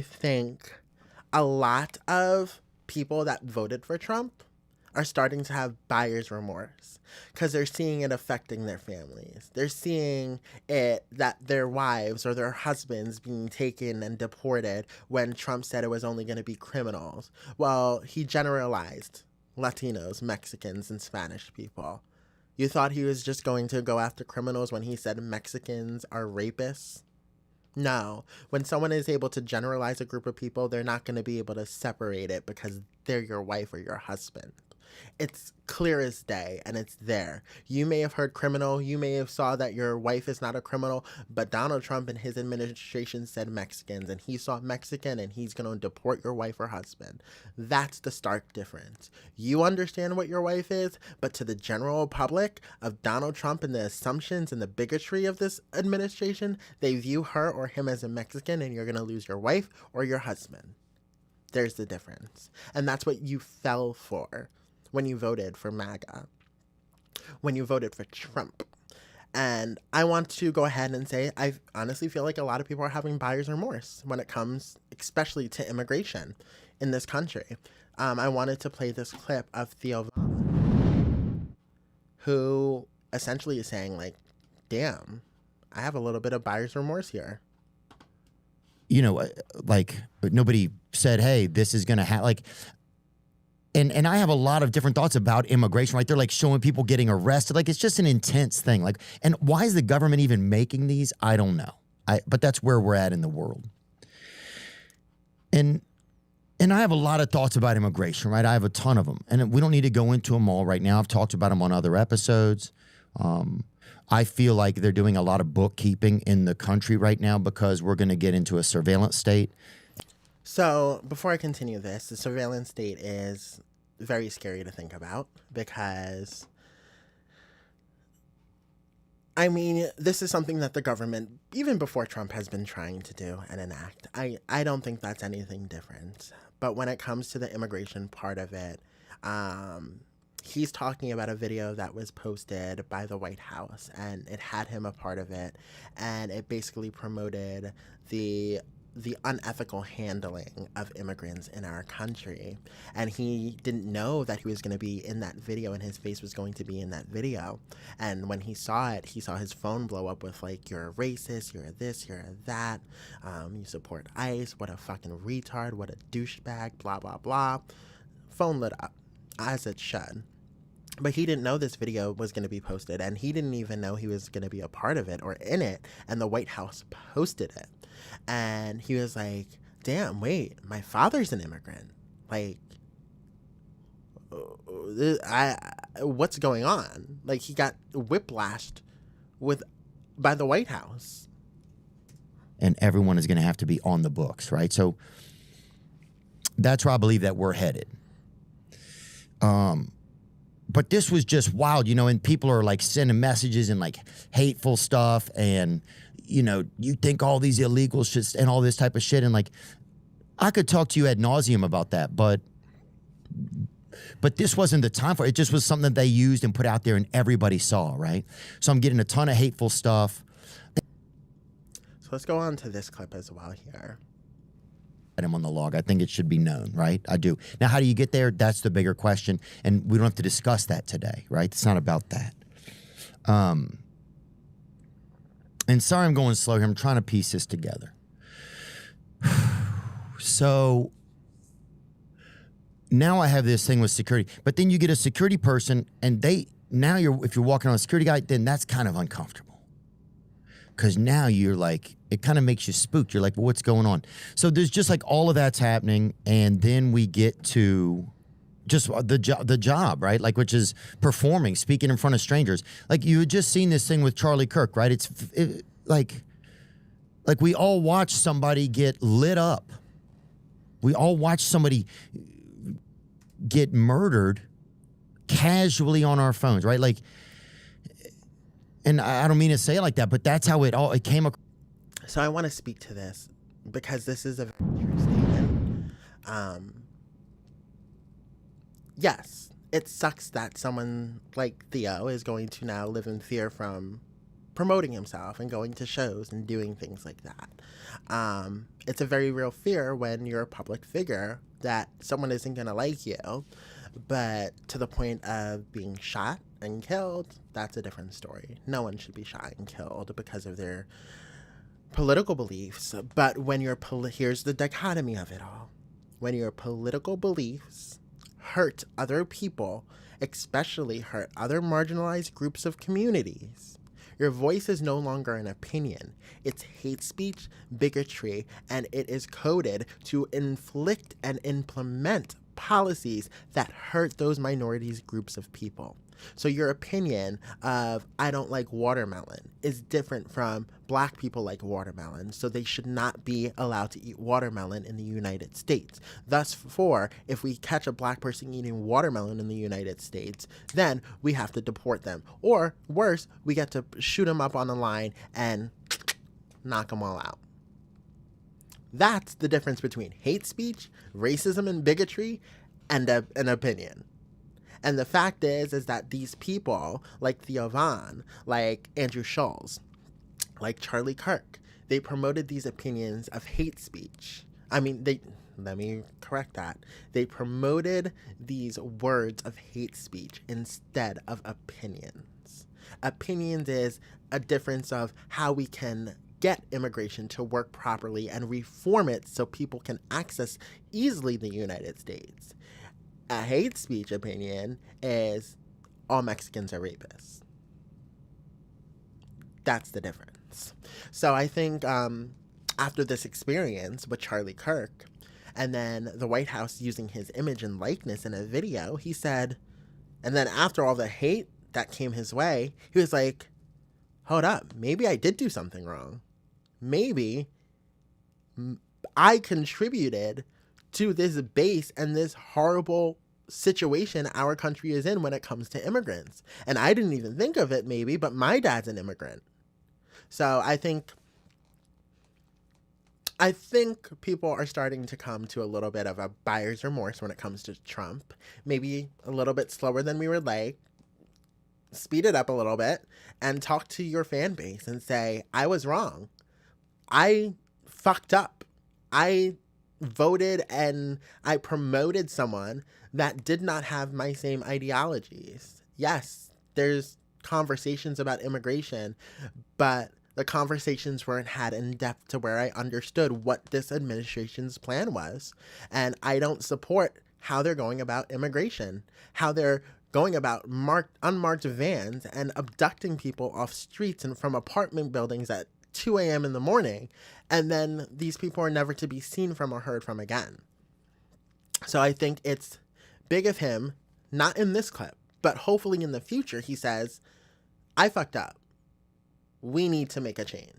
I think a lot of people that voted for Trump are starting to have buyer's remorse because they're seeing it affecting their families. They're seeing it that their wives or their husbands being taken and deported when Trump said it was only going to be criminals. Well, he generalized Latinos, Mexicans, and Spanish people. You thought he was just going to go after criminals when he said Mexicans are rapists? No. When someone is able to generalize a group of people, they're not going to be able to separate it because they're your wife or your husband. It's clear as day and it's there. You may have heard criminal, you may have saw that your wife is not a criminal, but Donald Trump and his administration said Mexicans and he saw Mexican and he's going to deport your wife or husband. That's the stark difference. You understand what your wife is, but to the general public of Donald Trump and the assumptions and the bigotry of this administration, they view her or him as a Mexican and you're going to lose your wife or your husband. There's the difference. And that's what you fell for when you voted for MAGA, when you voted for Trump. And I want to go ahead and say I honestly feel like a lot of people are having buyer's remorse when it comes especially to immigration in this country. I wanted to play this clip of Theo, who essentially is saying, like, damn, I have a little bit of buyer's remorse here. You know, like, nobody said, hey, this is going to happen. Like, and I have a lot of different thoughts about immigration, right? They're like showing people getting arrested. Like, it's just an intense thing. Like, and why is the government even making these? I don't know. But that's where we're at in the world. And I have a lot of thoughts about immigration, right? I have a ton of them. And we don't need to go into them all right now. I've talked about them on other episodes. I feel like they're doing a lot of bookkeeping in the country right now because we're going to get into a surveillance state. So before I continue this, the surveillance state is very scary to think about because, I mean, this is something that the government, even before Trump, has been trying to do and enact. I don't think that's anything different. But when it comes to the immigration part of it, he's talking about a video that was posted by the White House, and it had him a part of it, and it basically promoted the unethical handling of immigrants in our country. And he didn't know that he was going to be in that video and his face was going to be in that video. And when he saw it, he saw his phone blow up with, like, you're a racist, you're a this, you're a that, you support ICE, what a fucking retard, what a douchebag, blah, blah, blah. Phone lit up, as it should. But he didn't know this video was going to be posted, and he didn't even know he was going to be a part of it or in it, and the White House posted it. And he was like, damn, wait, my father's an immigrant. Like, what's going on? Like, he got whiplashed by the White House. And everyone is going to have to be on the books, right? So that's where I believe that we're headed. But this was just wild, you know, and people are like sending messages and like hateful stuff, and, you know, you think all these illegals should, and all this type of shit. And like, I could talk to you ad nauseum about that, but this wasn't the time for it. It just was something that they used and put out there and everybody saw, right? So I'm getting a ton of hateful stuff. So let's go on to this clip as well here. Him on the log. I think it should be known, right? I do. Now, how do you get there? That's the bigger question, and we don't have to discuss that today, right? It's not about that. And sorry I'm going slow here. I'm trying to piece this together. So now I have this thing with security, but then you get a security person, and if you're walking on a security guy, then that's kind of uncomfortable. Because now you're like, it kind of makes you spooked. You're like, well, what's going on? So there's just like all of that's happening. And then we get to just the job, right? Like, which is performing, speaking in front of strangers. Like, you had just seen this thing with Charlie Kirk, right? Like we all watch somebody get lit up. We all watch somebody get murdered casually on our phones, right? Like, and I don't mean to say it like that, but that's how it came across. So I want to speak to this because this is a very true statement. Yes, it sucks that someone like Theo is going to now live in fear from promoting himself and going to shows and doing things like that. It's a very real fear when you're a public figure that someone isn't going to like you, but to the point of being shot and killed, that's a different story. No one should be shot and killed because of their political beliefs. But when here's the dichotomy of it all. When your political beliefs hurt other people, especially hurt other marginalized groups of communities, your voice is no longer an opinion. It's hate speech, bigotry, and it is coded to inflict and implement policies that hurt those minorities groups of people. So your opinion of I don't like watermelon is different from black people like watermelon, so they should not be allowed to eat watermelon in the United States. Thus, if we catch a black person eating watermelon in the United States, then we have to deport them. Or worse, we get to shoot them up on the line and knock them all out. That's the difference between hate speech, racism, and bigotry, and an opinion. And the fact is that these people, like Theo, like Andrew Schulz, like Charlie Kirk, they promoted these opinions of hate speech. Let me correct that. They promoted these words of hate speech instead of opinions. Opinions is a difference of how we can get immigration to work properly and reform it so people can access easily the United States. A hate speech opinion is all Mexicans are rapists. That's the difference. So I think after this experience with Charlie Kirk, and then the White House using his image and likeness in a video, he said, and then after all the hate that came his way, he was like, hold up, maybe I did do something wrong. Maybe I contributed to this base and this horrible situation our country is in when it comes to immigrants. And I didn't even think of it maybe, but my dad's an immigrant. So I think people are starting to come to a little bit of a buyer's remorse when it comes to Trump. Maybe a little bit slower than we would like. Speed it up a little bit and talk to your fan base and say, I was wrong. I fucked up. I voted and I promoted someone that did not have my same ideologies. Yes, there's conversations about immigration, but the conversations weren't had in depth to where I understood what this administration's plan was. And I don't support how they're going about immigration, how they're going about unmarked vans and abducting people off streets and from apartment buildings at 2 a.m. in the morning, and then these people are never to be seen from or heard from again. So I think it's big of him, not in this clip, but hopefully in the future, he says, I fucked up. We need to make a change.